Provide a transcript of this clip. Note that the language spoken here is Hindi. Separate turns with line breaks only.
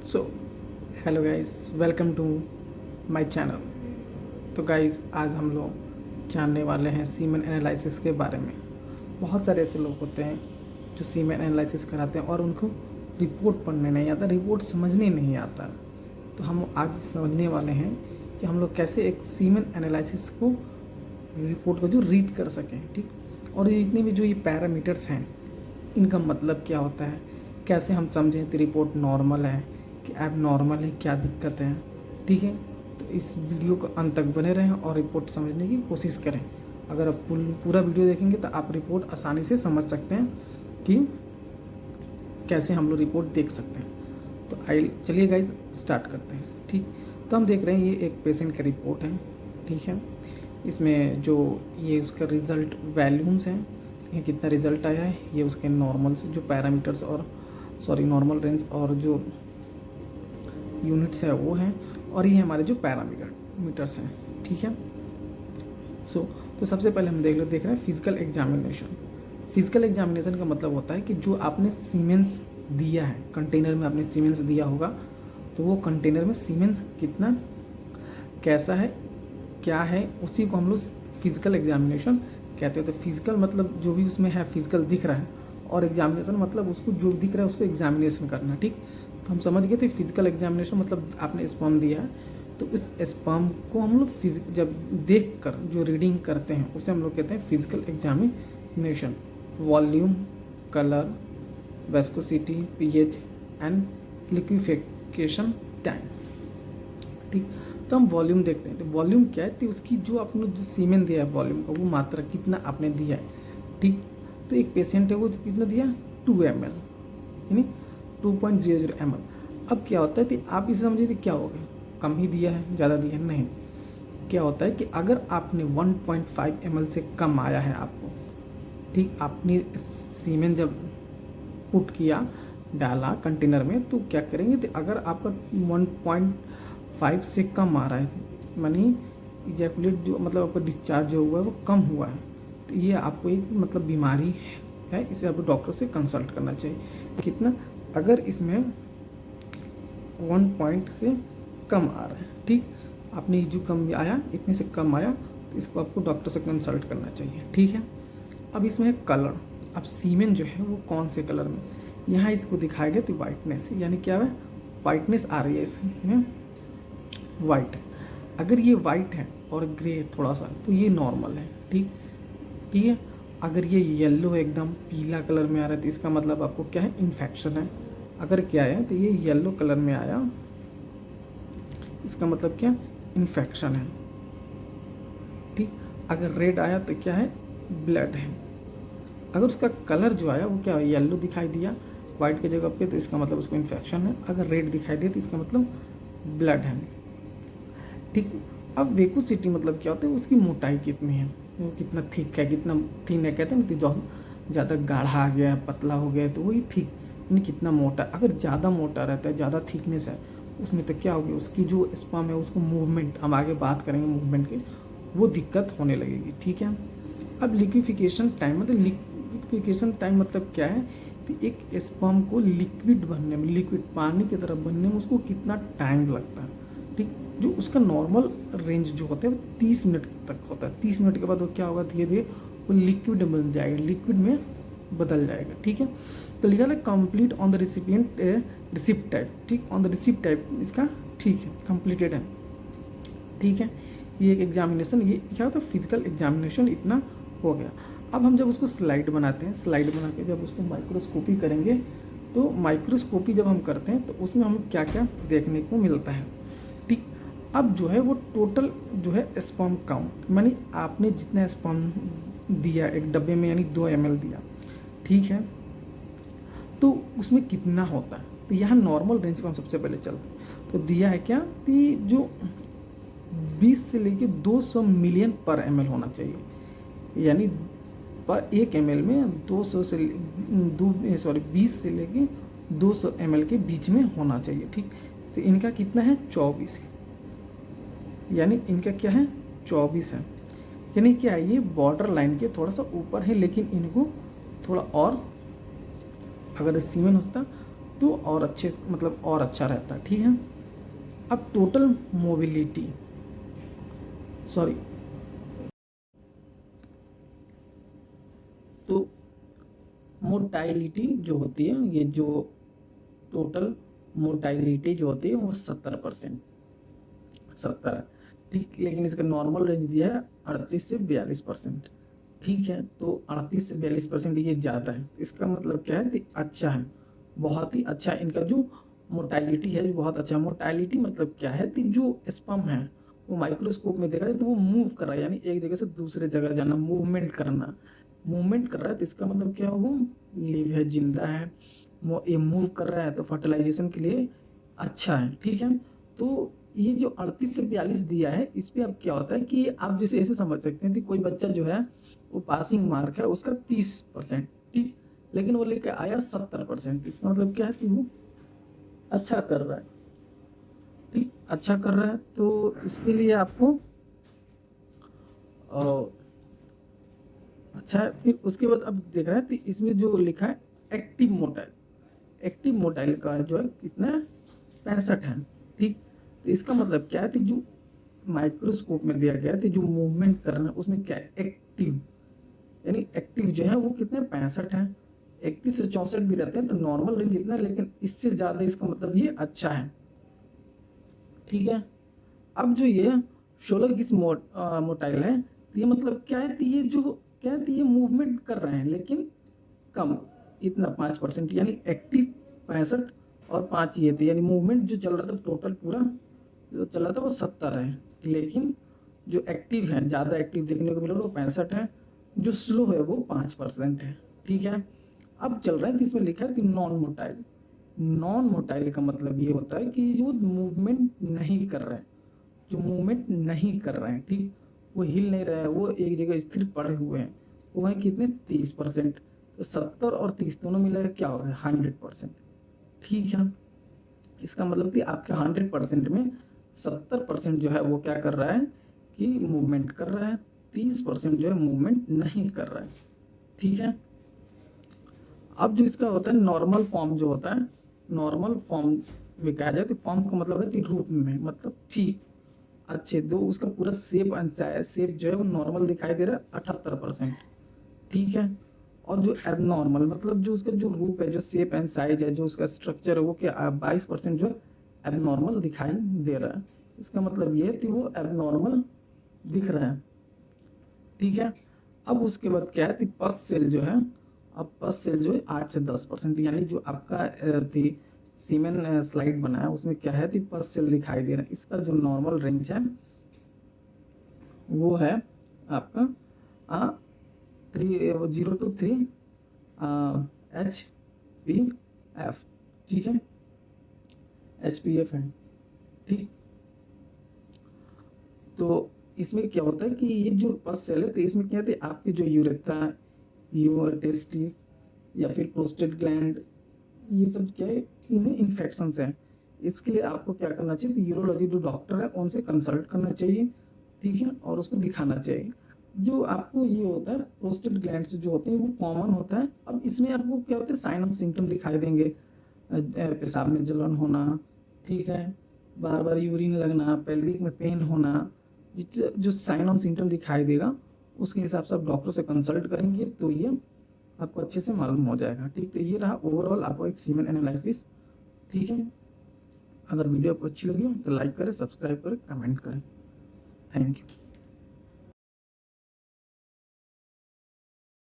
So hello guys, welcome to my channel. तो गाइस, आज हम लोग जानने वाले हैं सीमेन एनालिसिस के बारे में। बहुत सारे ऐसे लोग होते हैं जो सीमेन एनालिसिस कराते हैं और उनको रिपोर्ट पढ़ने नहीं आता, रिपोर्ट समझने नहीं आता। तो हम आज समझने वाले हैं कि हम लोग कैसे एक सीमेन एनालिसिस को, रिपोर्ट को जो रीड कर सकें, ठीक। और ये जितने भी जो ये पैरामीटर्स हैं, इनका मतलब क्या होता है, कैसे हम समझें कि रिपोर्ट नॉर्मल है कि एब नॉर्मल है, क्या दिक्कत है, ठीक है। तो इस वीडियो को अंत तक बने रहें और रिपोर्ट समझने की कोशिश करें। अगर आप पूरा वीडियो देखेंगे तो आप रिपोर्ट आसानी से समझ सकते हैं कि कैसे हम लोग रिपोर्ट देख सकते हैं। तो आइए चलिए गाइज स्टार्ट करते हैं, ठीक। तो हम देख रहे हैं ये एक पेशेंट का रिपोर्ट है, ठीक है। इसमें जो ये उसका रिज़ल्ट वैल्यूम्स हैं, ये कितना रिज़ल्ट आया है, ये उसके नॉर्मल से जो पैरामीटर्स और नॉर्मल रेंज और जो यूनिट्स है वो हैं, और ये हमारे जो पैरामीटर्स हैं, ठीक है। तो सबसे पहले हम देख रहे हैं फिजिकल एग्जामिनेशन। फिजिकल एग्जामिनेशन का मतलब होता है कि जो आपने सीमेंस दिया है, कंटेनर में आपने सीमेंस दिया होगा, तो वो कंटेनर में सीमेंस कितना, कैसा है, क्या है, उसी को हम लोग फिजिकल एग्जामिनेशन कहते हैं। तो फिजिकल मतलब जो भी उसमें है फिजिकल दिख रहा है, और एग्जामिनेशन मतलब उसको जो दिख रहा है उसको एग्जामिनेशन करना, ठीक। तो हम समझ गए थे फिजिकल एग्जामिनेशन मतलब आपने स्पर्म दिया है, तो इस स्पर्म को हम लोग जब देख कर जो रीडिंग करते हैं उसे हम लोग कहते हैं physical examination. Volume, colour, viscosity, pH and liquefaction time, ठीक। तो हम वॉल्यूम देखते हैं। तो वॉल्यूम क्या है, तो उसकी जो आपने जो सीमेन दिया है वॉल्यूम का, वो मात्रा कितना आपने दिया है, ठीक। तो एक पेशेंट है वो कितना दिया, 2 ml, यानी 2.00 ml। अब क्या होता है कि आप इसे समझिए क्या होगा, कम ही दिया है, ज़्यादा दिया है, नहीं। क्या होता है कि अगर आपने 1.5 ml से कम आया है आपको, ठीक, आपने सीमेन जब पुट किया, डाला कंटेनर में, तो क्या करेंगे, तो अगर आपका 1.5 से कम आ रहा है, मानी इजैकुलेट जो मतलब आपका डिस्चार्ज जो हुआ है वो कम हुआ है, तो ये आपको एक मतलब बीमारी है, इसे आपको डॉक्टर से कंसल्ट करना चाहिए। कितना, अगर इसमें 1 पॉइंट से कम आ रहा है, ठीक, आपने जो कम आया, इतने से कम आया, तो इसको आपको डॉक्टर से कंसल्ट करना चाहिए, ठीक है। अब इसमें है कलर। अब सीमेन जो है वो कौन से कलर में, यहाँ इसको दिखाया गया तो वाइटनेस, यानी क्या है, वाइटनेस आ रही है इसमें, वाइट है। अगर ये वाइट है और ग्रे है थोड़ा सा, तो ये नॉर्मल है, ठीक, ठीक है। अगर ये येलो है, एकदम पीला कलर में आ रहा है, तो इसका मतलब आपको क्या है, इन्फेक्शन है। अगर क्या है, तो ये येलो कलर में आया, इसका मतलब क्या, इन्फेक्शन है, ठीक। अगर रेड आया तो क्या है, ब्लड है। अगर उसका कलर जो आया वो क्या है, येलो दिखाई दिया वाइट की जगह पे, तो इसका मतलब उसको इन्फेक्शन है। अगर रेड दिखाई दिया तो इसका मतलब ब्लड है, ठीक। अब वेकोसिटी मतलब क्या होता है, उसकी मोटाई कितनी है, वो कितना थिक है, कितना थिन है, कहते हैं ना, जो ज़्यादा गाढ़ा आ गया है, पतला हो गया है, तो वही थिक, यानी कितना मोटा। अगर ज़्यादा मोटा रहता है, ज़्यादा थिकनेस है उसमें, तो क्या होगी, उसकी जो स्पर्म है उसको मूवमेंट, हम आगे बात करेंगे मूवमेंट की, वो दिक्कत होने लगेगी, ठीक है। अब लिक्विफिकेशन टाइम मतलब, लिक्विफिकेशन टाइम मतलब क्या है कि एक स्पर्म को लिक्विड बनने में, लिक्विड पानी की तरह बनने में उसको कितना टाइम लगता है, ठीक। जो उसका नॉर्मल रेंज जो होता है वो 30 मिनट तक होता है। 30 मिनट के बाद वो क्या होगा, धीरे धीरे वो लिक्विड बन जाएगा, लिक्विड में बदल जाएगा, ठीक है। तो लिखा है complete on the recipient receipt type, ठीक, ऑन द रिसिप्ट टाइप इसका, ठीक है, कंप्लीटेड है, ठीक है। ये एक एग्जामिनेशन, ये क्या होता है, फिजिकल एग्जामिनेशन इतना हो गया। अब हम जब उसको स्लाइड बनाते हैं, स्लाइड बना के जब उसको माइक्रोस्कोपी करेंगे, तो माइक्रोस्कोपी जब हम करते हैं तो उसमें हमें क्या क्या देखने को मिलता है, ठीक। अब जो है वो टोटल जो है स्पर्म काउंट, मानी आपने जितना स्पर्म दिया एक डब्बे में, यानी 2 ml दिया, ठीक है, तो उसमें कितना होता है। तो यहाँ नॉर्मल रेंज पर हम सबसे पहले चलते हैं। तो दिया है क्या कि जो 20 से लेके 200 मिलियन पर ml होना चाहिए, यानी पर 1 ml में 200 से 20 से लेके 200 ml के बीच में होना चाहिए, ठीक। तो इनका कितना है, 24 है, यानी इनका क्या है, 24 है, यानी क्या है, ये बॉर्डर लाइन के थोड़ा सा ऊपर है, लेकिन इनको थोड़ा और अगर सीमेन होता तो और अच्छे मतलब और अच्छा रहता है, ठीक है। अब टोटल मोबिलिटी, सॉरी, तो मोटाइलिटी जो होती है, ये जो टोटल मोटाइलिटी जो होती है वो 70%, 70 है, ठीक। लेकिन इसका नॉर्मल रेंज दिया है 38 से 42%, ठीक है। तो 38 से 42% ये ज़्यादा है, इसका मतलब क्या है कि अच्छा है, बहुत ही अच्छा है। इनका जो मोटाइलिटी है जो बहुत अच्छा है। मोटाइलिटी मतलब क्या है कि जो स्पर्म है वो माइक्रोस्कोप में देखा जाए तो वो मूव कर रहा है, यानी एक जगह से दूसरे जगह जाना, मूवमेंट करना, मूवमेंट कर रहा है। तो इसका मतलब क्या है, वो लिव है, जिंदा है, वो ये मूव कर रहा है, तो फर्टिलाइजेशन के लिए अच्छा है, ठीक है। तो ये जो 38 से 42 दिया है, इस पे अब क्या होता है कि आप जैसे ऐसे समझ सकते हैं कि कोई बच्चा जो है वो पासिंग मार्क है उसका 30%, ठीक, लेकिन वो लेके आया 70%, इसका मतलब क्या है कि वो अच्छा कर रहा है, ठीक, अच्छा कर रहा है। तो इसके लिए आपको अच्छा है। फिर उसके बाद अब देख रहे हैं तो इसमें जो लिखा है एक्टिव मोटाइल, एक्टिव मोटाइल का जो है कितना, 65 है, ठीक। तो इसका मतलब क्या है कि जो माइक्रोस्कोप में दिया गया है तो जो मूवमेंट कर रहे हैं उसमें क्या है, एक्टिव, यानी एक्टिव जो है वो कितने, 65 है। 31 से 64 भी रहते हैं तो नॉर्मल रेंज इतना है, लेकिन इससे ज़्यादा इसका मतलब ये अच्छा है, ठीक है। अब जो ये 16 की मोटाइल है तो ये मतलब क्या है, तो ये जो क्या है, तो ये मूवमेंट कर रहे हैं लेकिन कम, इतना 5%, यानी एक्टिव 65 और 5 ये थे, यानी मूवमेंट जो चल रहा था टोटल पूरा जो चल रहा था वो 70 है, लेकिन जो एक्टिव है, ज़्यादा एक्टिव देखने को मिला वो 65 है, जो स्लो है वो 5% है, ठीक है। अब चल रहा है कि इसमें लिखा है कि नॉन मोटाइल, नॉन मोटाइल का मतलब ये होता है कि जो मूवमेंट नहीं कर रहे हैं, जो मूवमेंट नहीं कर रहे हैं, ठीक, वो हिल नहीं रहे हैं, वो एक जगह स्थिर पड़े हुए हैं, वो है कितने, 30%। तो 70 और 30 दोनों मिला क्या हो रहा है, 100%, ठीक है। इसका मतलब कि आपके 100% में 70% जो है वो क्या कर रहा है कि मूवमेंट कर रहा है, 30% जो है मूवमेंट नहीं कर रहा है, ठीक है। अब जो इसका होता है नॉर्मल फॉर्म जो होता है, नॉर्मल फॉर्म में कहा जाए तो फॉर्म का मतलब है कि रूप में, मतलब ठीक, अच्छे दो, उसका पूरा शेप शेप जो है वो नॉर्मल दिखाई दे रहा है 78%, ठीक है। और जो एबनॉर्मल मतलब जो उसका जो रूप है, जो शेप एंड साइज है, जो उसका स्ट्रक्चर है वो क्या 22% जो है एबनॉर्मल दिखाई दे रहा है। इसका मतलब ये है कि वो एबनॉर्मल दिख रहा है, ठीक है। अब उसके बाद क्या है कि पस सेल जो है, अब पस सेल जो है 8 से 10%, यानी जो आपका थी सीमेन स्लाइड बना है उसमें क्या है कि पस सेल दिखाई दे रहा है। इसका जो नॉर्मल रेंज है वो है आपका 0 to 3 HPF, ठीक है, HPF है, ठीक। तो इसमें क्या होता है कि ये जो पस सेल है तो इसमें क्या है, आपके जो यूरेथ्रा, योर टेस्टिस या फिर प्रोस्टेट ग्लैंड, ये सब क्या है, इनमें इन्फेक्शंस हैं। इसके लिए आपको क्या करना चाहिए, तो यूरोलॉजी जो डॉक्टर है उनसे कंसल्ट करना चाहिए, ठीक है, और उसको दिखाना चाहिए। जो आपको ये होता है प्रोस्टेट ग्लैंड्स जो होते हैं वो कॉमन होता है। अब इसमें आपको क्या होता है, साइन ऑफ सिम्टम दिखाई देंगे, पेशाब में जलन होना, ठीक है, बार बार यूरिन लगना, पेल्विक में पेन होना, जो साइन ऑफ सिम्टम दिखाई देगा उसके हिसाब से आप डॉक्टर से कंसल्ट करेंगे तो ये आपको अच्छे से मालूम हो जाएगा, ठीक। तो ये रहा ओवरऑल आपको एक सीमेन एनालिसिस, ठीक है। अगर वीडियो आपको अच्छी लगी हो तो लाइक करें, सब्सक्राइब करें, कमेंट करें। Thank you.